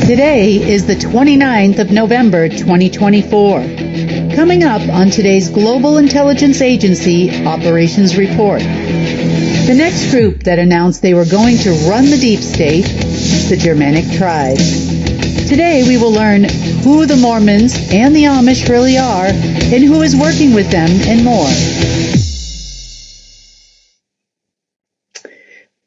Today is the 29th of November, 2024. Coming up on today's Global Intelligence Agency Operations Report. The next group that announced they were going to run the deep state, the Germanic tribes. Today we will learn who the Mormons and the Amish really are and who is working with them and more.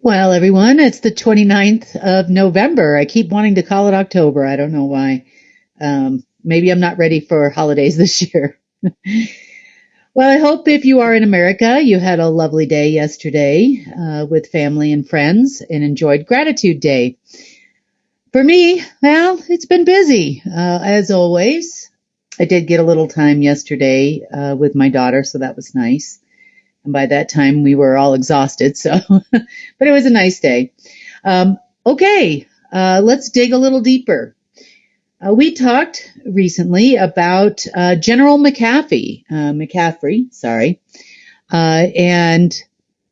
Well, everyone, it's the 29th of November. I keep wanting to call it October. I don't know why. Maybe I'm not ready for holidays this year. Well, I hope if you are in America, you had a lovely day yesterday with family and friends and enjoyed Gratitude Day. For me, well, it's been busy, as always. I did get a little time yesterday with my daughter, so that was nice. And by that time, we were all exhausted, so, but it was a nice day. Okay, let's dig a little deeper. We talked recently about General McCaffrey, and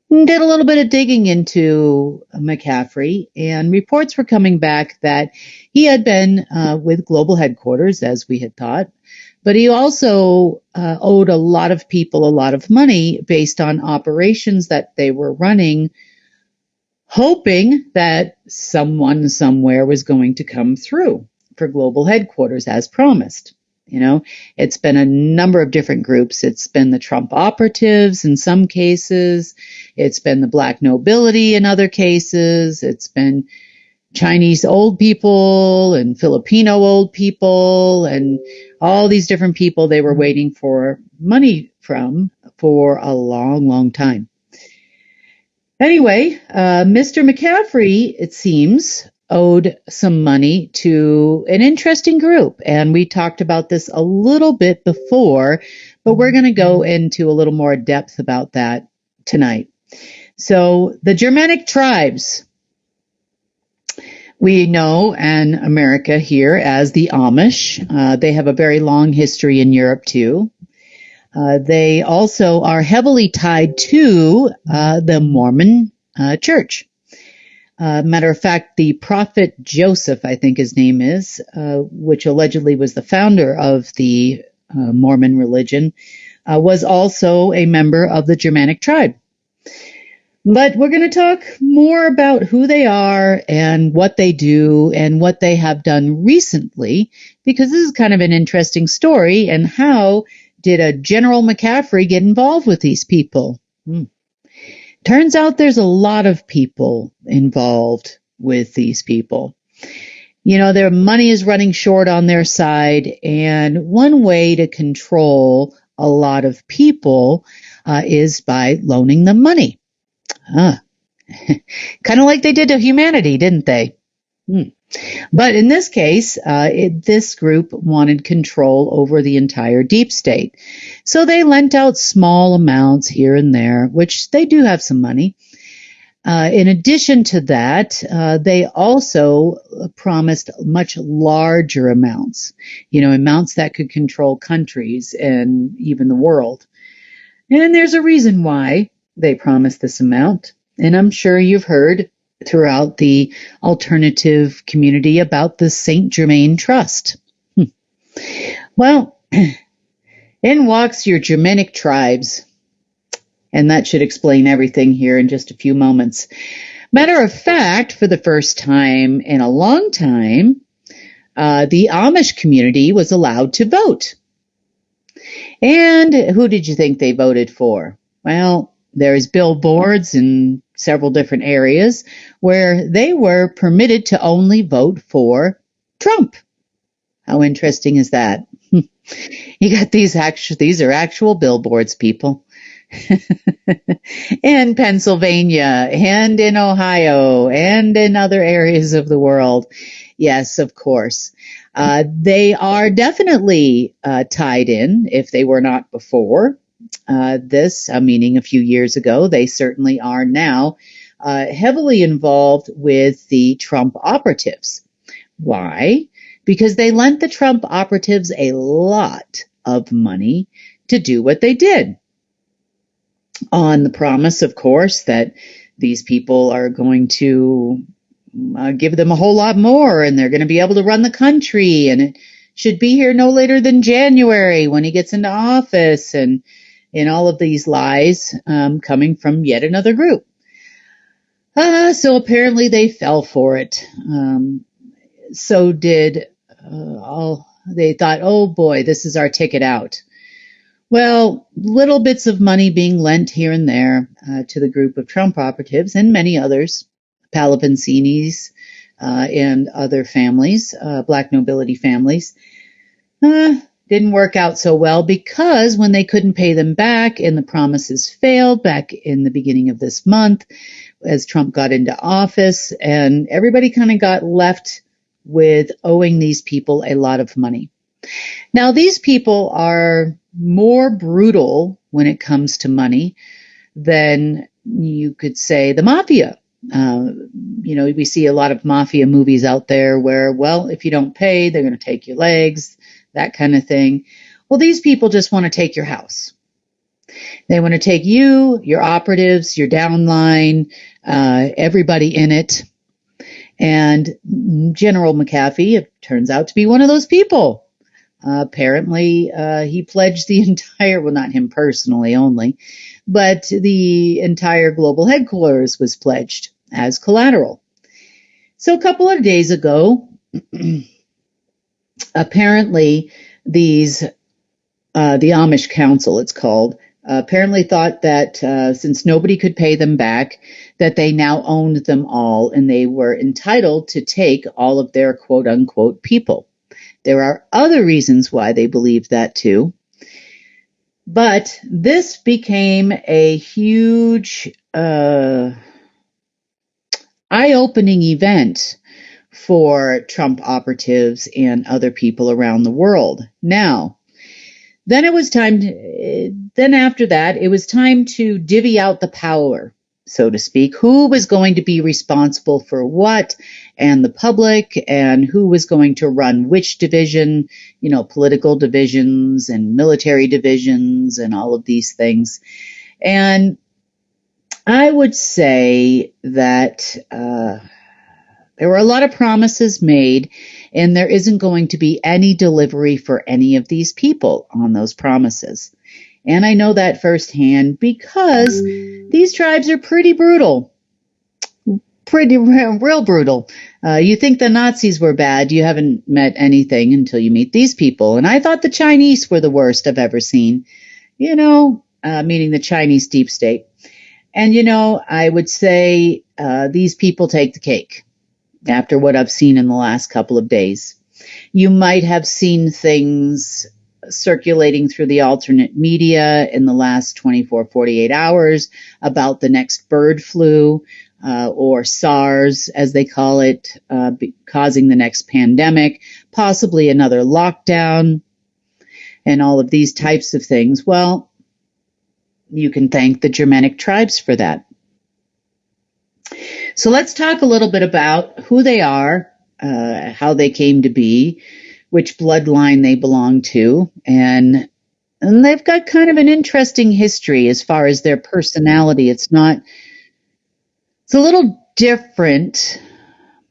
did a little bit of digging into McCaffrey, and reports were coming back that he had been with global headquarters, as we had thought, but he also owed a lot of people a lot of money based on operations that they were running, hoping that someone somewhere was going to come through for global headquarters as promised. You know, it's been a number of different groups. It's been the Trump operatives in some cases. It's been the black nobility in other cases. It's been Chinese old people and Filipino old people and all these different people they were waiting for money from for a long, long time. Anyway, Mr. McCaffrey, it seems, owed some money to an interesting group. And we talked about this a little bit before, but we're going to go into a little more depth about that tonight. So the Germanic tribes, we know in America here as the Amish. They have a very long history in Europe too. They also are heavily tied to the Mormon church. Matter of fact, the prophet Joseph, I think his name is, which allegedly was the founder of the Mormon religion, was also a member of the Germanic tribe. But we're going to talk more about who they are and what they do and what they have done recently, because this is kind of an interesting story. And how did a General McCaffrey get involved with these people? Turns out there's a lot of people involved with these people. You know, their money is running short on their side, and one way to control a lot of people is by loaning them money. Kind of like they did to humanity, didn't they? But in this case, this group wanted control over the entire deep state. So they lent out small amounts here and there, which they do have some money. In addition to that, they also promised much larger amounts, you know, amounts that could control countries and even the world. And there's a reason why they promised this amount. And I'm sure you've heard throughout the alternative community about the St. Germain Trust. Well, in walks your Germanic tribes. And that should explain everything here in just a few moments. Matter of fact, for the first time in a long time, the Amish community was allowed to vote. And who did you think they voted for? Well, there's billboards in several different areas where they were permitted to only vote for Trump. How interesting is that? You got these are actual billboards, people. In Pennsylvania and in Ohio and in other areas of the world. Yes, of course. They are definitely tied in, if they were not before. Meaning a few years ago, they certainly are now heavily involved with the Trump operatives. Why? Because they lent the Trump operatives a lot of money to do what they did. On the promise, of course, that these people are going to give them a whole lot more, and they're going to be able to run the country, and it should be here no later than January when he gets into office, and all of these lies coming from yet another group. So apparently they fell for it. So did they thought, oh boy, this is our ticket out. Well, little bits of money being lent here and there to the group of Trump operatives and many others, Palapensinis and other families, black nobility families, didn't work out so well, because when they couldn't pay them back and the promises failed back in the beginning of this month as Trump got into office, and everybody kind of got left with owing these people a lot of money. Now, these people are more brutal when it comes to money than you could say the mafia. We see a lot of mafia movies out there where, well, if you don't pay, they're going to take your legs, that kind of thing. Well, these people just want to take your house. They want to take you, your operatives, your downline, everybody in it. And General McAfee, it turns out to be one of those people. Apparently, he pledged the entire, well, not him personally only, but the entire global headquarters was pledged as collateral. So a couple of days ago, apparently the Amish Council, it's called, apparently thought that since nobody could pay them back, that they now owned them all and they were entitled to take all of their quote unquote people. There are other reasons why they believed that too. But this became a huge eye-opening event for Trump operatives and other people around the world. Now, then after that, it was time to divvy out the power, so to speak. Who was going to be responsible for what, and the public, and who was going to run which division, political divisions and military divisions and all of these things. And I would say that there were a lot of promises made, and there isn't going to be any delivery for any of these people on those promises. And I know that firsthand because these tribes are pretty brutal. Real brutal. You think the Nazis were bad, you haven't met anything until you meet these people. And I thought the Chinese were the worst I've ever seen, meaning the Chinese deep state. And, I would say these people take the cake after what I've seen in the last couple of days. You might have seen things circulating through the alternate media in the last 24, 48 hours about the next bird flu, or SARS, as they call it, causing the next pandemic, possibly another lockdown, and all of these types of things. Well, you can thank the Germanic tribes for that. So let's talk a little bit about who they are, how they came to be, which bloodline they belong to, and they've got kind of an interesting history as far as their personality. It's a little different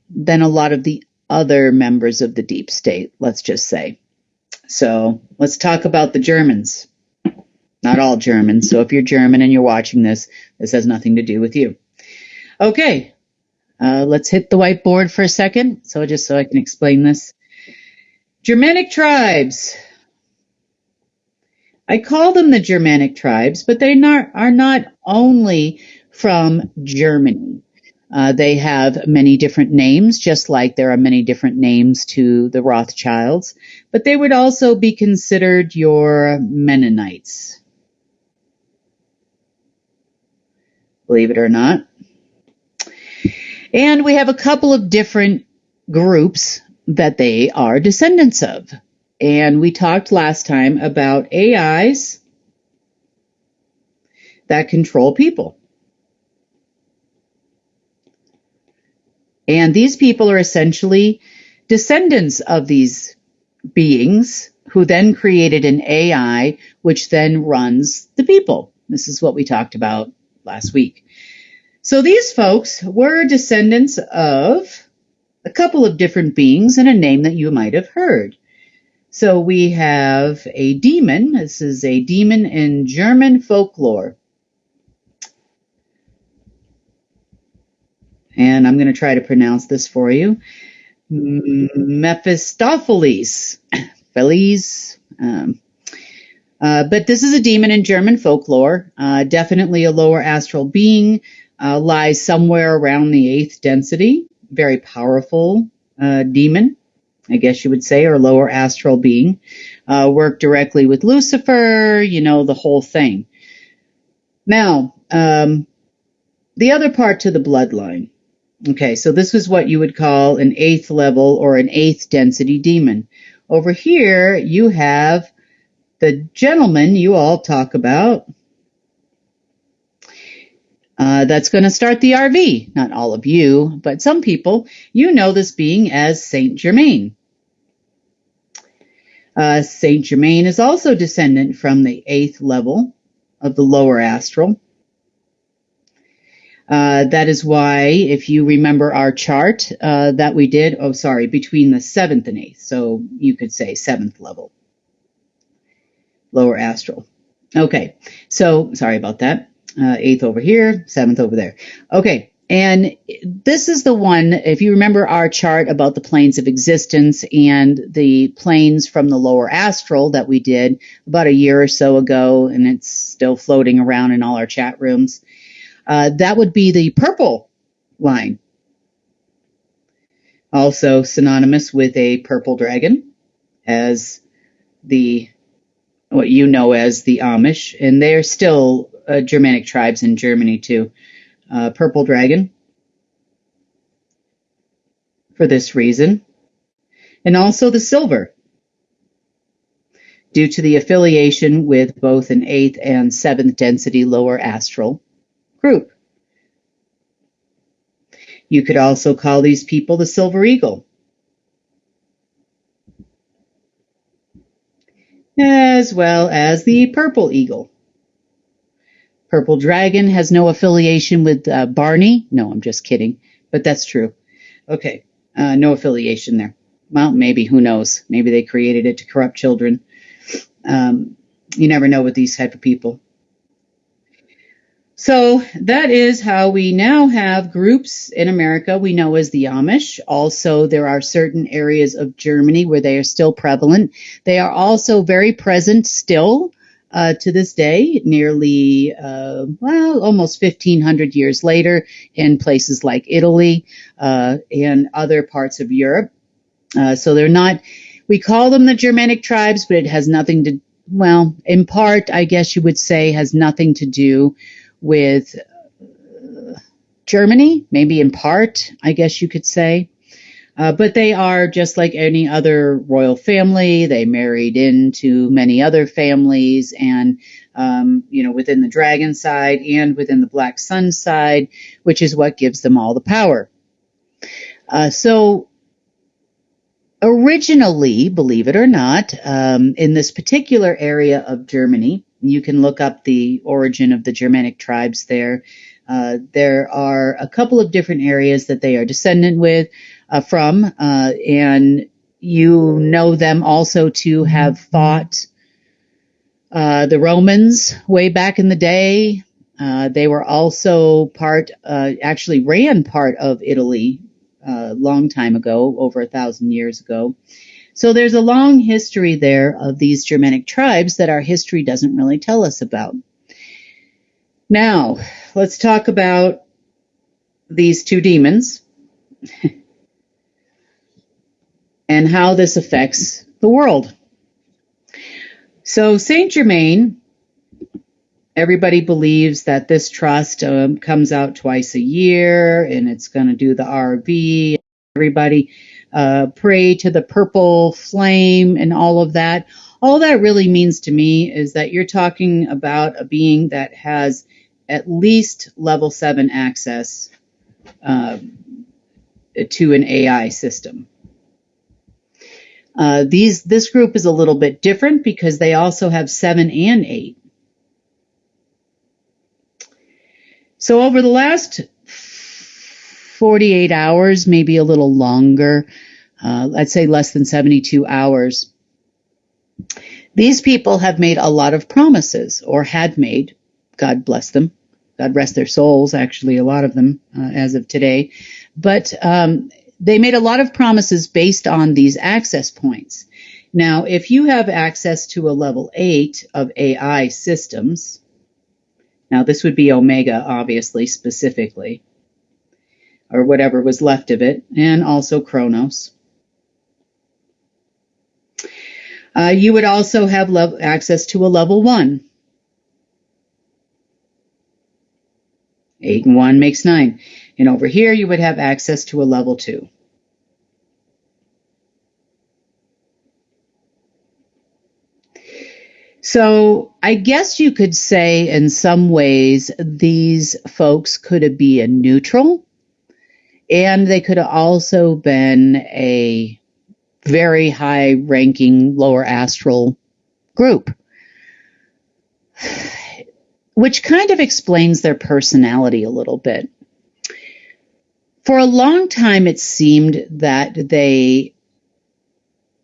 than a lot of the other members of the deep state, let's just say. So let's talk about the Germans. Not all Germans. So if you're German and you're watching this, this has nothing to do with you. Okay, let's hit the whiteboard for a second, so I can explain this. Germanic tribes. I call them the Germanic tribes, but they are not only from Germany. They have many different names, just like there are many different names to the Rothschilds, but they would also be considered your Mennonites. Believe it or not. And we have a couple of different groups that they are descendants of. And we talked last time about AIs that control people. And these people are essentially descendants of these beings who then created an AI, which then runs the people. This is what we talked about last week. So these folks were descendants of a couple of different beings and a name that you might have heard. So we have a demon. This is a demon in German folklore. And I'm going to try to pronounce this for you. Mephistopheles. Feliz. But this is a demon in German folklore. Definitely a lower astral being. Lies somewhere around the 8th density. Very powerful demon, I guess you would say, or lower astral being. Work directly with Lucifer, the whole thing. Now, the other part to the bloodline. Okay, so this is what you would call an 8th level or an 8th density demon. Over here, you have the gentleman you all talk about. That's going to start the RV. Not all of you, but some people. You know this being as Saint Germain. Saint Germain is also descendant from the 8th level of the lower astral. That is why, if you remember our chart that we did, between the 7th and 8th. So you could say 7th level, lower astral. Okay, so sorry about that. 8th over here, 7th over there. Okay, and this is the one, if you remember our chart about the planes of existence and the planes from the lower astral that we did about a year or so ago, and it's still floating around in all our chat rooms. That would be the purple line, also synonymous with a purple dragon, as what you know as the Amish, and they're still Germanic tribes in Germany too. Purple dragon, for this reason, and also the silver, due to the affiliation with both an 8th and 7th density lower astral group. You could also call these people the silver eagle, as well as the purple eagle. Purple dragon has no affiliation with Barney. No, I'm just kidding, but that's true. Okay, no affiliation there. Well, maybe, who knows? Maybe they created it to corrupt children. You never know with these type of people. So that is how we now have groups in America we know as the Amish. Also, there are certain areas of Germany where they are still prevalent. They are also very present still to this day, nearly, almost 1,500 years later in places like Italy and other parts of Europe. So they're not, we call them the Germanic tribes, but it has nothing to, in part, I guess you would say, has nothing to do with Germany, maybe in part, I guess you could say. But they are just like any other royal family. They married into many other families, and, within the dragon side and within the black sun side, which is what gives them all the power. So originally, believe it or not, in this particular area of Germany, you can look up the origin of the Germanic tribes there. There are a couple of different areas that they are descendant from, and you know them also to have fought the Romans way back in the day. They were also actually ran part of Italy a long time ago, over 1,000 years ago. So there's a long history there of these Germanic tribes that our history doesn't really tell us about. Now, let's talk about these two demons and how this affects the world. So Saint Germain, everybody believes that this trust comes out twice a year, and it's going to do the RV. Everybody pray to the purple flame and all of that. All that really means to me is that you're talking about a being that has at least level 7 access to an AI system. This group is a little bit different because they also have 7 and 8. So over the last 48 hours, maybe a little longer. Let's say less than 72 hours. These people have made a lot of promises, or had made, God bless them, God rest their souls, actually, a lot of them as of today. But they made a lot of promises based on these access points. Now, if you have access to a level 8 of AI systems, now this would be Omega, obviously, specifically, or whatever was left of it, and also Chronos. You would also have access to a level 1. 8 and 1 makes 9. And over here, you would have access to a level 2. So I guess you could say in some ways these folks could have been a neutral, and they could have also been a very high-ranking lower astral group, which kind of explains their personality a little bit. For a long time, it seemed that they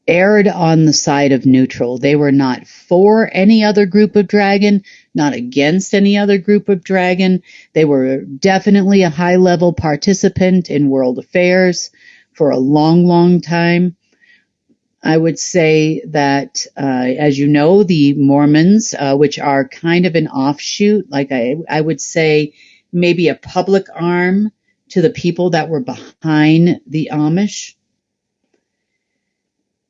erred on the side of neutral. They were not for any other group of dragon, not against any other group of dragon. They were definitely a high-level participant in world affairs for a long, long time. I would say that, as you know, the Mormons, which are kind of an offshoot, like I would say maybe a public arm to the people that were behind the Amish.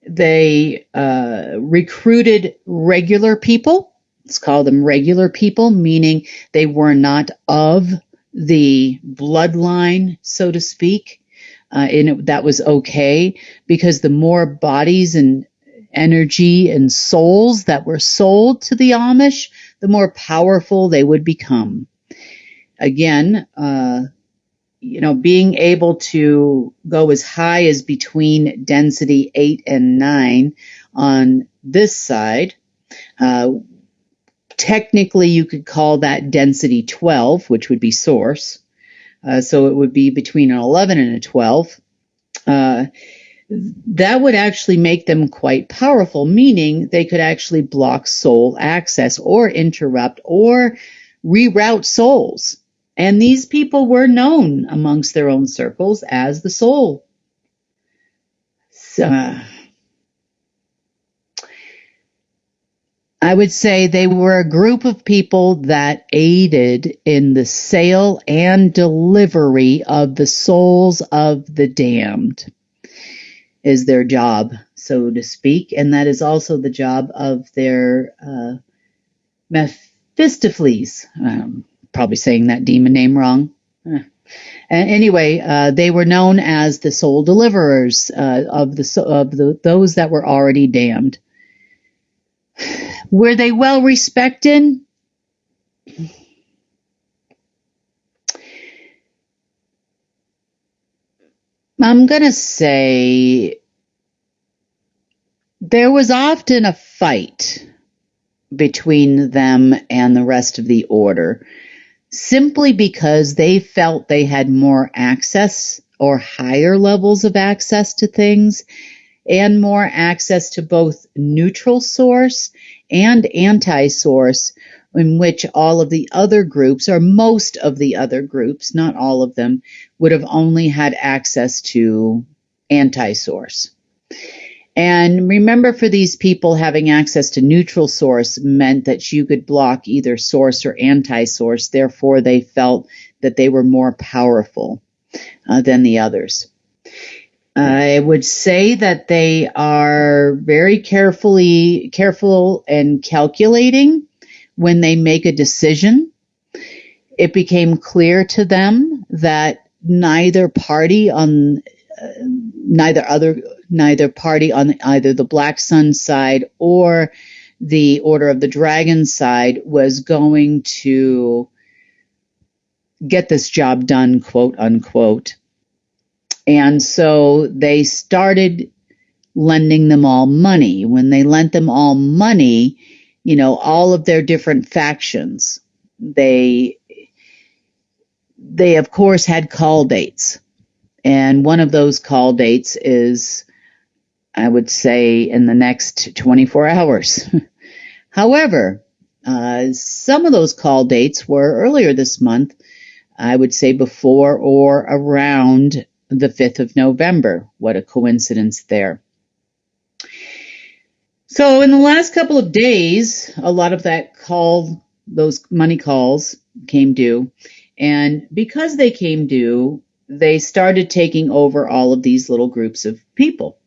They recruited regular people. Let's call them regular people, meaning they were not of the bloodline, so to speak. And that was okay, because the more bodies and energy and souls that were sold to the Amish, the more powerful they would become. Again, being able to go as high as between density 8 and 9 on this side, technically you could call that density 12, which would be source. So it would be between an 11 and a 12. That would actually make them quite powerful, meaning they could actually block soul access or interrupt or reroute souls. And these people were known amongst their own circles as the soul. So, I would say they were a group of people that aided in the sale and delivery of the souls of the damned, is their job, so to speak. And that is also the job of their Mephistopheles. Probably saying that demon name wrong. Anyway, they were known as the soul deliverers of those that were already damned. Were they well respected? I'm going to say there was often a fight between them and the rest of the order, simply because they felt they had more access or higher levels of access to things, and more access to both neutral source and anti-source, in which all of the other groups, or most of the other groups, not all of them, would have only had access to anti-source. And remember, for these people, having access to neutral source meant that you could block either source or anti-source. Therefore, they felt that they were more powerful than the others. I would say that they are very careful and calculating when they make a decision. It became clear to them that neither party on either the Black Sun side or the Order of the Dragon side was going to get this job done, quote unquote. And so they started lending them all money. When they lent them all money, all of their different factions, they of course had call dates. And one of those call dates is, I would say, in the next 24 hours. However, some of those call dates were earlier this month, I would say before or around the 5th of November. What a coincidence there. So in the last couple of days, a lot of those money calls came due. And because they came due, they started taking over all of these little groups of people.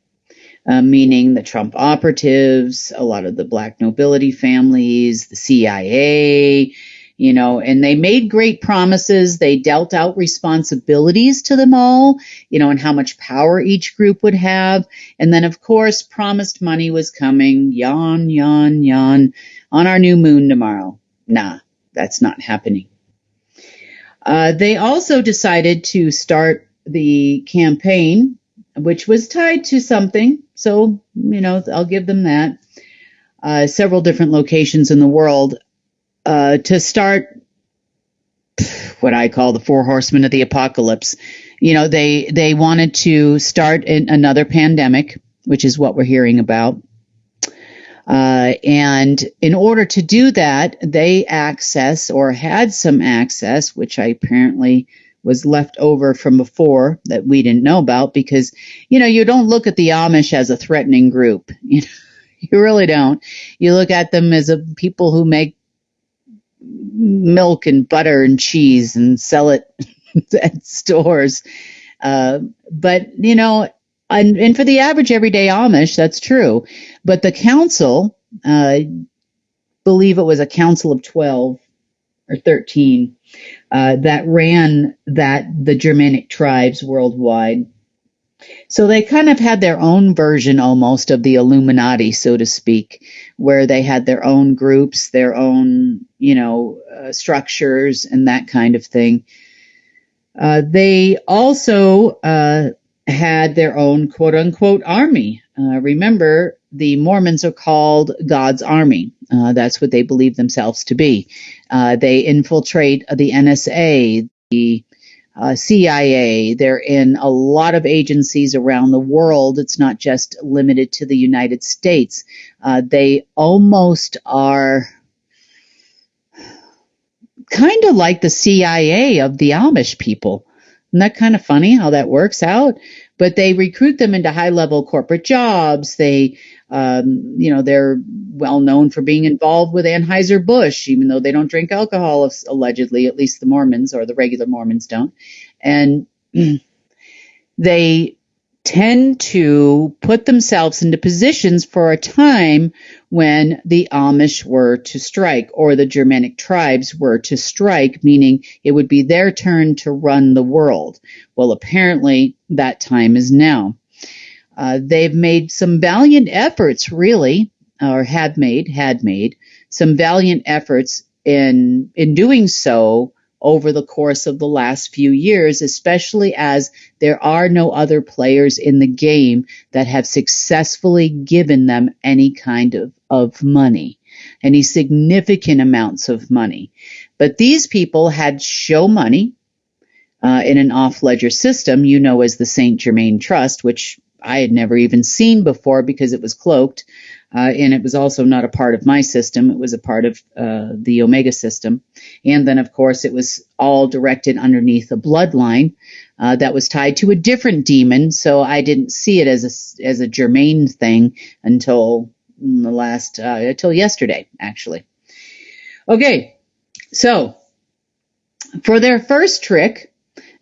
Meaning the Trump operatives, a lot of the black nobility families, the CIA, and they made great promises. They dealt out responsibilities to them all, and how much power each group would have. And then, of course, promised money was coming, yawn, yawn, yawn, on our new moon tomorrow. Nah, that's not happening. They also decided to start the campaign, which was tied to something. So, I'll give them that. Several different locations in the world to start what I call the four horsemen of the apocalypse. They wanted to start another pandemic, which is what we're hearing about. And in order to do that, they had some access, which I apparently was left over from before that we didn't know about, because, you don't look at the Amish as a threatening group. You really don't. You look at them as people who make milk and butter and cheese and sell it at stores. But, and for the average everyday Amish, that's true. But the council, believe it was a council of 12 or 13, that ran the Germanic tribes worldwide. So they kind of had their own version almost of the Illuminati, so to speak, where they had their own groups, their own, structures and that kind of thing. They also had their own quote unquote army. Remember, the Mormons are called God's army. That's what they believe themselves to be. They infiltrate the NSA, the CIA. They're in a lot of agencies around the world. It's not just limited to the United States. They almost are kind of like the CIA of the Amish people. Isn't that kind of funny how that works out? But they recruit them into high-level corporate jobs. They're well known for being involved with Anheuser-Busch, even though they don't drink alcohol, allegedly, at least the Mormons or the regular Mormons don't. And they tend to put themselves into positions for a time when the Amish were to strike or the Germanic tribes were to strike, meaning it would be their turn to run the world. Well, apparently that time is now. They've made some valiant efforts, really, or had made some valiant efforts in doing so over the course of the last few years, especially as there are no other players in the game that have successfully given them any kind of money, any significant amounts of money. But these people had show money in an off-ledger system, as the St. Germain Trust, which I had never even seen before because it was cloaked. And it was also not a part of my system. It was a part of the Omega system. And then, of course, it was all directed underneath a bloodline that was tied to a different demon. So I didn't see it as a Germain thing until yesterday, actually. Okay, so for their first trick,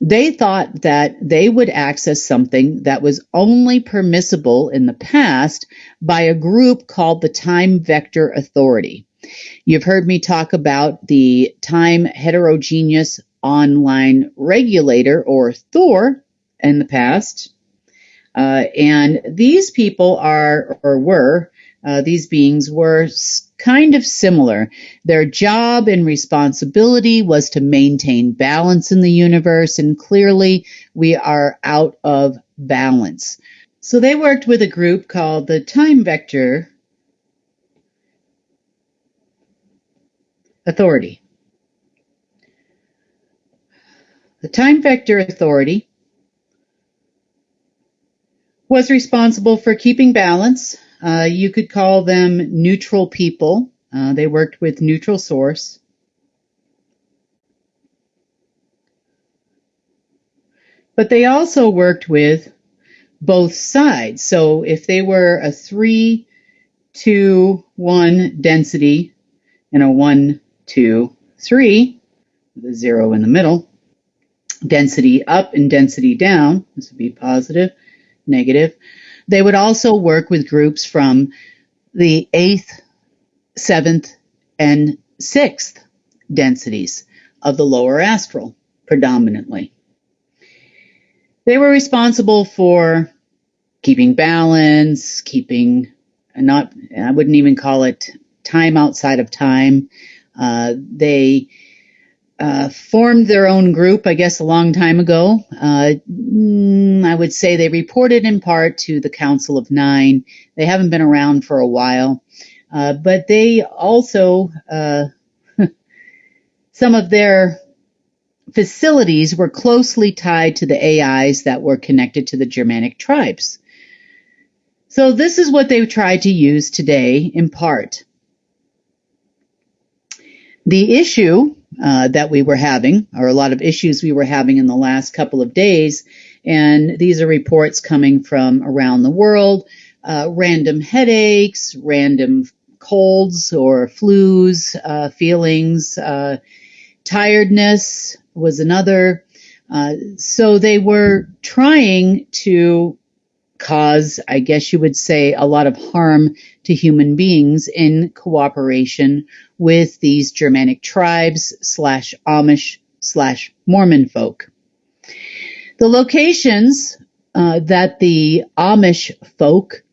they thought that they would access something that was only permissible in the past by a group called the Time Vector Authority. You've heard me talk about the Time Heterogeneous Online Regulator, or Thor, in the past. And these people these beings were kind of similar. Their job and responsibility was to maintain balance in the universe, and clearly we are out of balance. So they worked with a group called the Time Vector Authority. The Time Vector Authority was responsible for keeping balance. You could call them neutral people. They worked with neutral source. But they also worked with both sides. So if they were a 3, 2, 1 density and a 1, 2, 3, with a 0 in the middle, density up and density down, this would be positive, negative. They would also work with groups from the 8th, 7th, and 6th densities of the lower astral, predominantly. They were responsible for keeping balance, I wouldn't even call it time outside of time. They formed their own group, I guess, a long time ago. I would say they reported in part to the Council of Nine. They haven't been around for a while, but they also, some of their facilities were closely tied to the AIs that were connected to the Germanic tribes. So this is what they tried to use today in part. The issue that we were having, or a lot of issues we were having in the last couple of days, and these are reports coming from around the world, random headaches, random colds or flus, feelings, tiredness was another. So they were trying to cause, I guess you would say, a lot of harm to human beings in cooperation with these Germanic tribes / Amish / Mormon folk. The locations that the Amish folk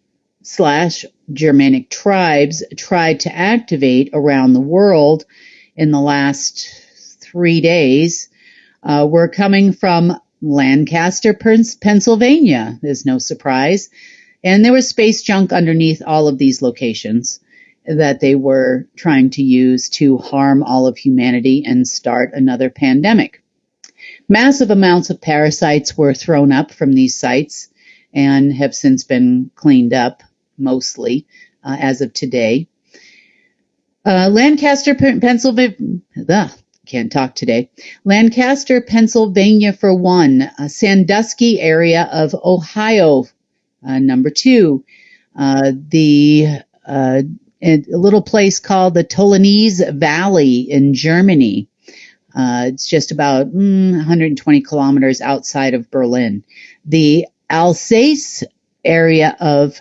/ Germanic tribes tried to activate around the world in the last 3 days were coming from Lancaster, Pennsylvania. There's no surprise. And there was space junk underneath all of these locations that they were trying to use to harm all of humanity and start another pandemic. Massive amounts of parasites were thrown up from these sites and have since been cleaned up, mostly, as of today. Lancaster, Pennsylvania, can't talk today. Lancaster, Pennsylvania for one. Sandusky area of Ohio, number 2. A little place called the Tolanese Valley in Germany. It's just about 120 kilometers outside of Berlin. The Alsace area of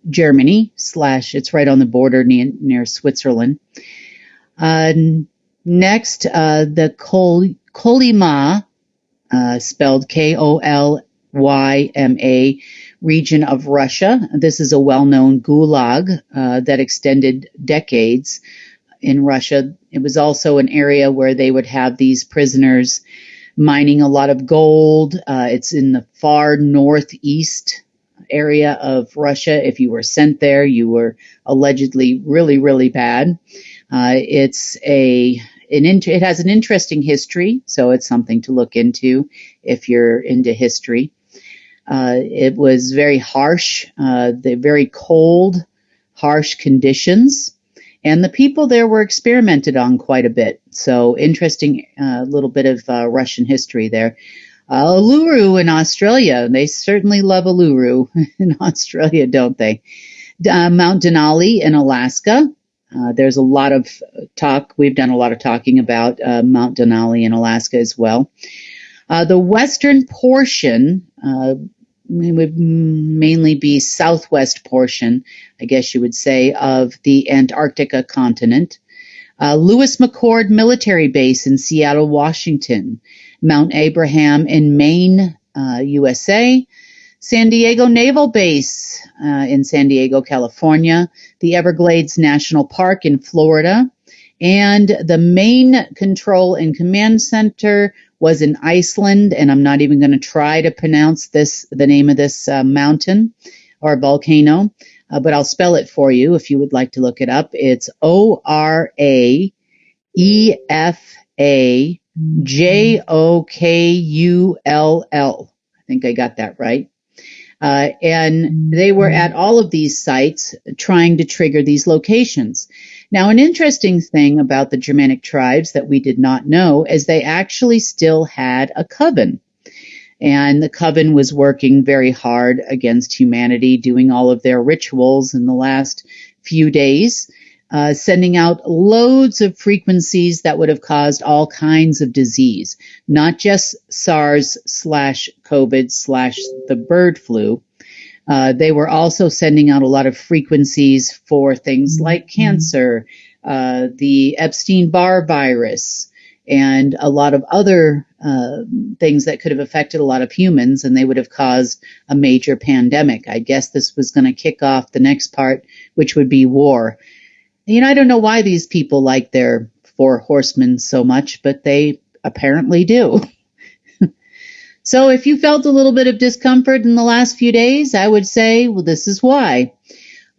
Germany / it's right on the border near Switzerland. Next, the Kolyma, spelled Kolyma, region of Russia. This is a well-known gulag that extended decades in Russia. It was also an area where they would have these prisoners mining a lot of gold. It's in the far northeast area of Russia. If you were sent there, you were allegedly really, really bad. It has an interesting history, so it's something to look into if you're into history. It was very harsh, very cold, harsh conditions, and the people there were experimented on quite a bit. So interesting little bit of Russian history there. Uluru in Australia, they certainly love Uluru in Australia, don't they? Mount Denali in Alaska. There's a lot of talk. We've done a lot of talking about Mount Denali in Alaska as well. The western portion would mainly be southwest portion, I guess you would say, of the Antarctica continent. Lewis McChord Military Base in Seattle, Washington. Mount Abraham in Maine, USA. San Diego Naval Base in San Diego, California, the Everglades National Park in Florida, and the main control and command center was in Iceland, and I'm not even going to try to pronounce the name of this mountain or volcano, but I'll spell it for you if you would like to look it up. It's ORAEFAJOKULL. I think I got that right. And they were at all of these sites trying to trigger these locations. Now, an interesting thing about the Germanic tribes that we did not know is they actually still had a coven. And the coven was working very hard against humanity, doing all of their rituals in the last few days, sending out loads of frequencies that would have caused all kinds of disease, not just SARS/COVID/ the bird flu. They were also sending out a lot of frequencies for things like cancer, the Epstein-Barr virus, and a lot of other things that could have affected a lot of humans, and they would have caused a major pandemic. I guess this was going to kick off the next part, which would be war. I don't know why these people like their four horsemen so much, but they apparently do. So if you felt a little bit of discomfort in the last few days, I would say, well, this is why.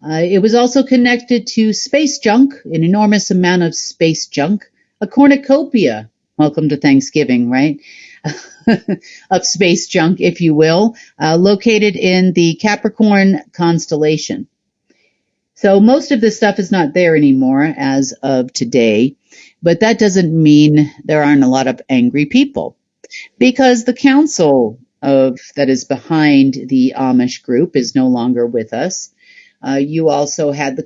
It was also connected to space junk, an enormous amount of space junk, a cornucopia. Welcome to Thanksgiving, right? Of space junk, if you will, located in the Capricorn constellation. So most of this stuff is not there anymore as of today, but that doesn't mean there aren't a lot of angry people, because the council that is behind the Amish group is no longer with us. You also had the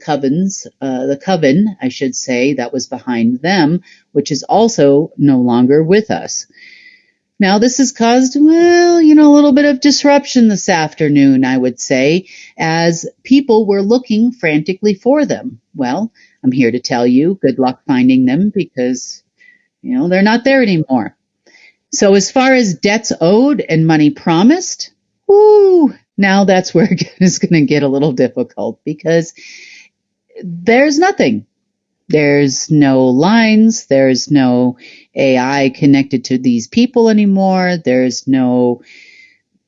coven, I should say, that was behind them, which is also no longer with us. Now, this has caused, a little bit of disruption this afternoon, I would say, as people were looking frantically for them. Well, I'm here to tell you, good luck finding them, because, they're not there anymore. So as far as debts owed and money promised, now that's where it's going to get a little difficult, because there's nothing. There's no lines. There's no AI connected to these people anymore. There's no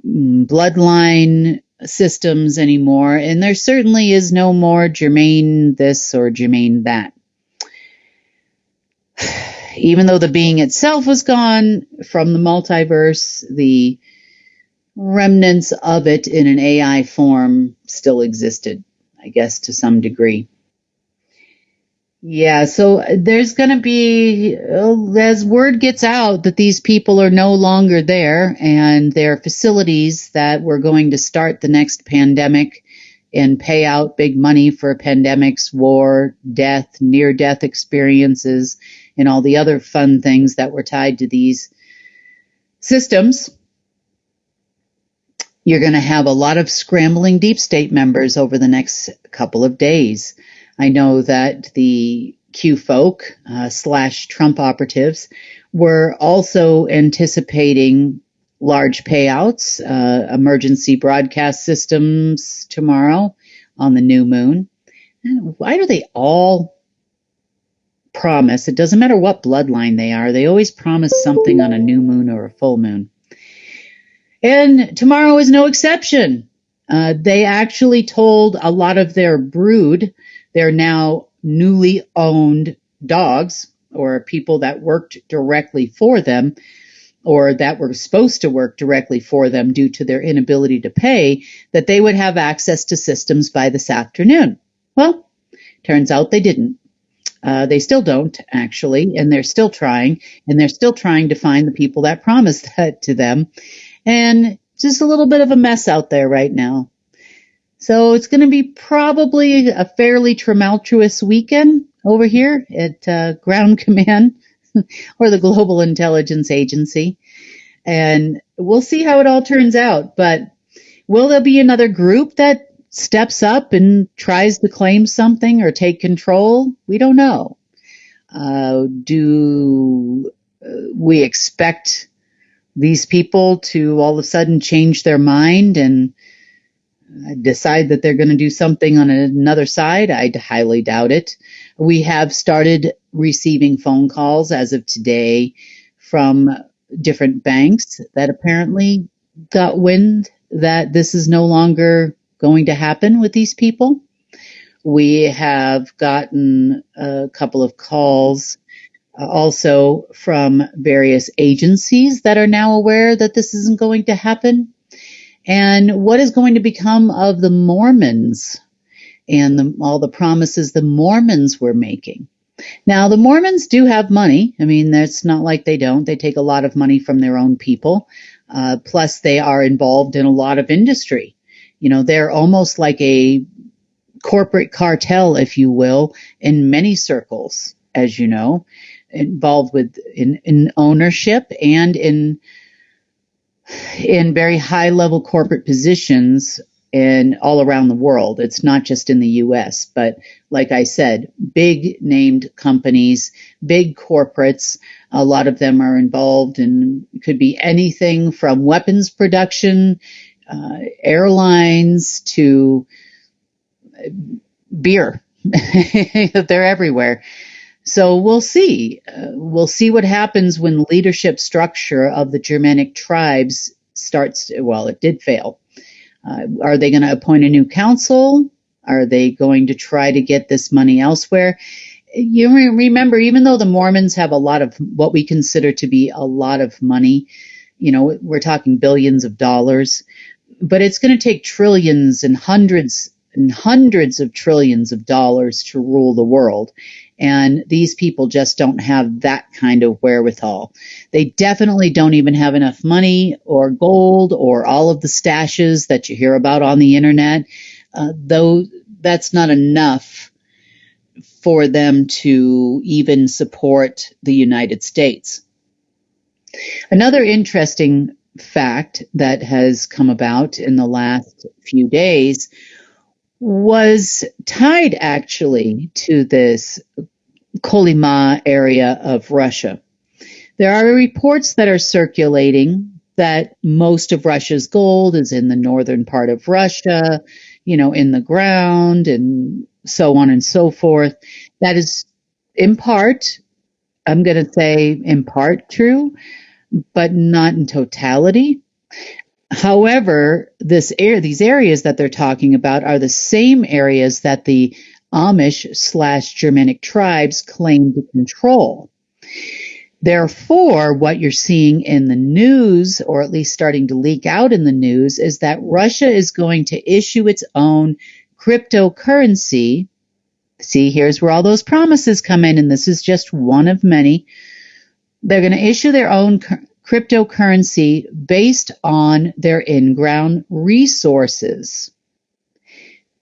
bloodline systems anymore. And there certainly is no more Germain this or Germain that. Even though the being itself was gone from the multiverse, the remnants of it in an AI form still existed, I guess, to some degree. Yeah, so there's going to be, as word gets out that these people are no longer there, and their facilities that were going to start the next pandemic and pay out big money for pandemics, war, death, near-death experiences, and all the other fun things that were tied to these systems. You're going to have a lot of scrambling deep state members over the next couple of days. I know that the Q folk / Trump operatives were also anticipating large payouts, emergency broadcast systems tomorrow on the new moon. Why do they all promise? It doesn't matter what bloodline they are. They always promise something on a new moon or a full moon. And tomorrow is no exception. They actually told a lot of their brood, they're now newly owned dogs, or people that worked directly for them, or that were supposed to work directly for them due to their inability to pay, that they would have access to systems by this afternoon. Well, turns out they didn't. They still don't, actually, and they're still trying to find the people that promised that to them. And just a little bit of a mess out there right now. So it's going to be probably a fairly tumultuous weekend over here at Ground Command or the Global Intelligence Agency. And we'll see how it all turns out. But will there be another group that steps up and tries to claim something or take control? We don't know. Do we expect these people to all of a sudden change their mind and decide that they're going to do something on another side? I highly doubt it. We have started receiving phone calls as of today from different banks that apparently got wind that this is no longer going to happen with these people. We have gotten a couple of calls also from various agencies that are now aware that this isn't going to happen. And what is going to become of the Mormons and all the promises the Mormons were making? Now, the Mormons do have money. I mean, it's not like they don't. They take a lot of money from their own people. Plus, they are involved in a lot of industry. They're almost like a corporate cartel, if you will, in many circles, as you know, involved in ownership and in very high level corporate positions and all around the world. It's not just in the US, but like I said, big named companies, big corporates, a lot of them are involved in, could be anything from weapons production, airlines to beer. They're everywhere. So we'll see. We'll see what happens when the leadership structure of the Germanic tribes starts. Well, it did fail. Are they going to appoint a new council? Are they going to try to get this money elsewhere? You remember, even though the Mormons have a lot of what we consider to be a lot of money, we're talking billions of dollars, but it's going to take trillions and hundreds of trillions of dollars to rule the world. And these people just don't have that kind of wherewithal. They definitely don't even have enough money or gold or all of the stashes that you hear about on the internet. Though that's not enough for them to even support the United States. Another interesting fact that has come about in the last few days was tied actually to this Kolyma area of Russia. There are reports that are circulating that most of Russia's gold is in the northern part of Russia, in the ground and so on and so forth. That is in part, I'm going to say in part true, but not in totality. However, these areas that they're talking about are the same areas that the Amish/Germanic tribes claim to control. Therefore, what you're seeing in the news, or at least starting to leak out in the news, is that Russia is going to issue its own cryptocurrency. See, here's where all those promises come in, and this is just one of many. They're going to issue their own cryptocurrency based on their in-ground resources.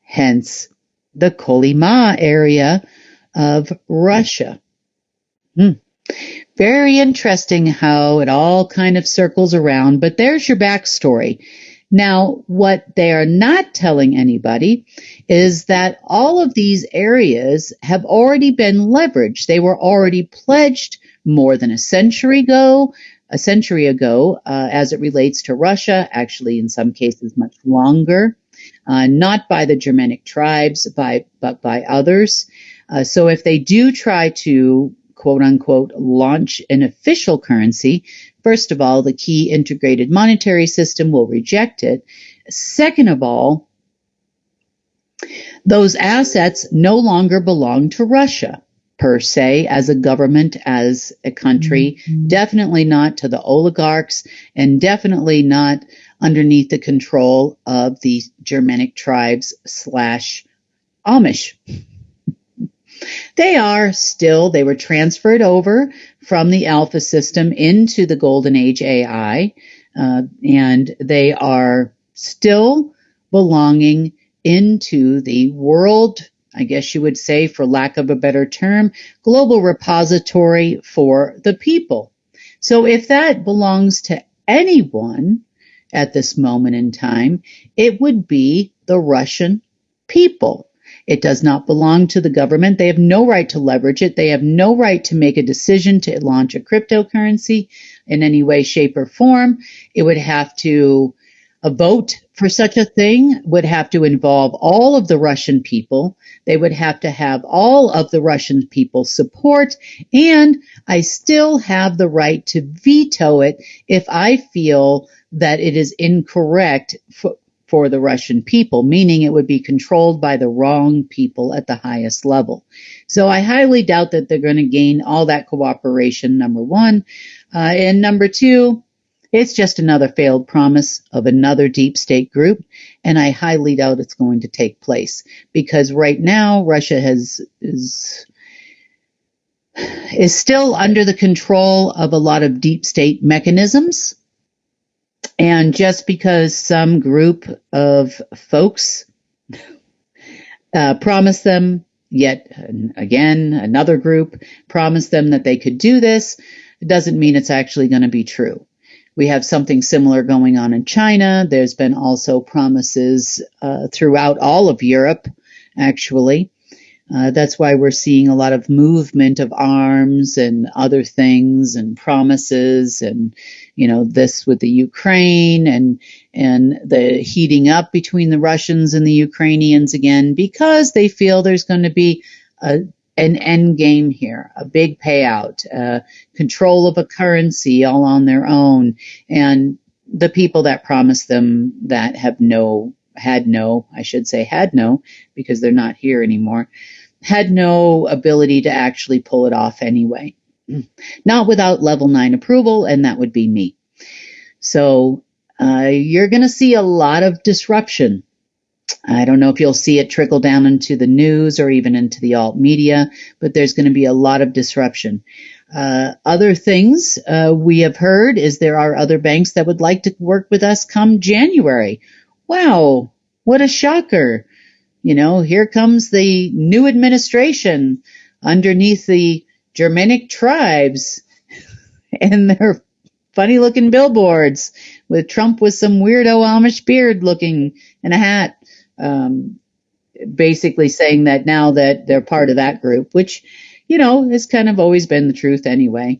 Hence, the Kolyma area of Russia. Very interesting how it all kind of circles around, but there's your backstory. Now, what they are not telling anybody is that all of these areas have already been leveraged. They were already pledged more than a century ago, as it relates to Russia, actually in some cases much longer, not by the Germanic tribes, but by others. So if they do try to, quote unquote, launch an official currency, first of all, the key integrated monetary system will reject it. Second of all, those assets no longer belong to Russia per se, as a government, as a country, definitely not to the oligarchs, and definitely not underneath the control of the Germanic tribes / Amish. They were transferred over from the Alpha system into the Golden Age AI, and they are still belonging into the world, I guess you would say, for lack of a better term, global repository for the people. So if that belongs to anyone at this moment in time, it would be the Russian people. It does not belong to the government. They have no right to leverage it. They have no right to make a decision to launch a cryptocurrency in any way, shape, or form. It would have to, a vote for such a thing would have to involve all of the Russian people. They would have to have all of the Russian people's support, and I still have the right to veto it if I feel that it is incorrect for the Russian people, meaning it would be controlled by the wrong people at the highest level. So I highly doubt that they're going to gain all that cooperation, number one. And number two, It's just another failed promise of another deep state group, and I highly doubt it's going to take place because right now Russia is still under the control of a lot of deep state mechanisms. And just because some group of folks promised them, yet again, another group promised them that they could do this, it doesn't mean it's actually going to be true. We have something similar going on in China. There's been also promises throughout all of Europe, actually. That's why we're seeing a lot of movement of arms and other things and promises and, this with the Ukraine and the heating up between the Russians and the Ukrainians again, because they feel there's going to be an end game here, a big payout, control of a currency all on their own. And the people that promised them that had no, because they're not here anymore, had no ability to actually pull it off anyway. Not without level 9 approval, and that would be me. So you're going to see a lot of disruption. I don't know if you'll see it trickle down into the news or even into the alt media, but there's going to be a lot of disruption. Other things we have heard is there are other banks that would like to work with us come January. Wow, what a shocker. Here comes the new administration underneath the Germanic tribes and their funny looking billboards with Trump with some weirdo Amish beard looking and a hat, basically saying that now that they're part of that group, which, has kind of always been the truth anyway.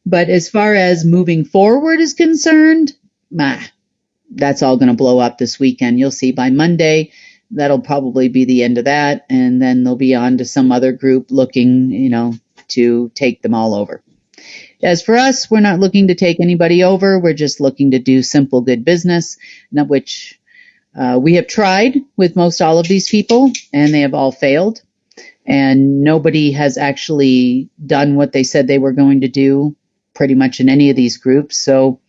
But as far as moving forward is concerned, that's all going to blow up this weekend. You'll see by Monday. That'll probably be the end of that. And then they'll be on to some other group looking, to take them all over. As for us, we're not looking to take anybody over. We're just looking to do simple, good business, which we have tried with most all of these people, and they have all failed. And nobody has actually done what they said they were going to do pretty much in any of these groups. So,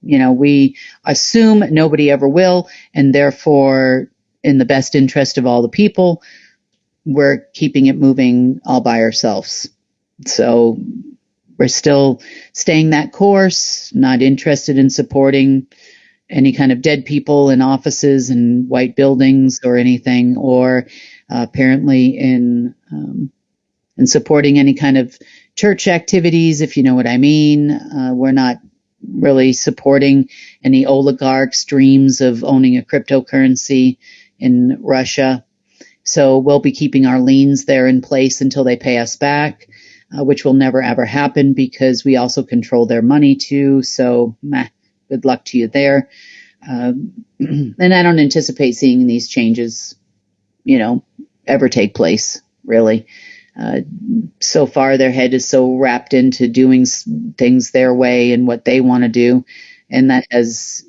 we assume nobody ever will, and therefore, in the best interest of all the people, we're keeping it moving all by ourselves. So we're still staying that course, not interested in supporting any kind of dead people in offices and white buildings or anything, or apparently in supporting any kind of church activities, if you know what I mean. We're not really supporting any oligarchs' dreams of owning a cryptocurrency in Russia. So we'll be keeping our liens there in place until they pay us back, which will never ever happen because we also control their money too. So good luck to you there. And I don't anticipate seeing these changes, ever take place, really. So far, their head is so wrapped into doing things their way and what they want to do. And that has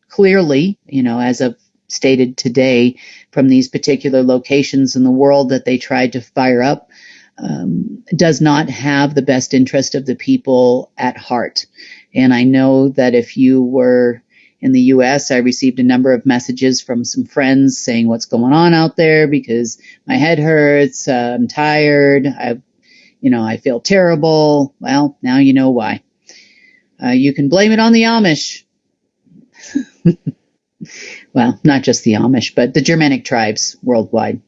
clearly, as of stated today from these particular locations in the world that they tried to fire up, does not have the best interest of the people at heart. And I know that if you were in the U.S., I received a number of messages from some friends saying what's going on out there because my head hurts, I'm tired, I feel terrible. Well, now you know why. You can blame it on the Amish. Well, not just the Amish, but the Germanic tribes worldwide.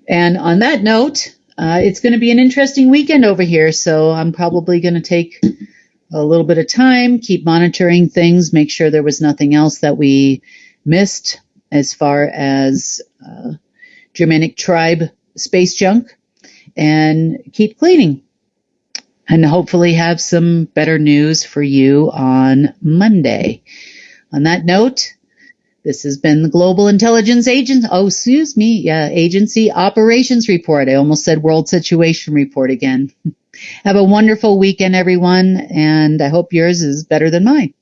And on that note, it's going to be an interesting weekend over here, so I'm probably going to take a little bit of time, keep monitoring things, make sure there was nothing else that we missed as far as Germanic tribe space junk, and keep cleaning. And hopefully have some better news for you on Monday. On that note, this has been the Global Intelligence Agency Operations Report. I almost said World Situation Report again. Have a wonderful weekend, everyone, and I hope yours is better than mine.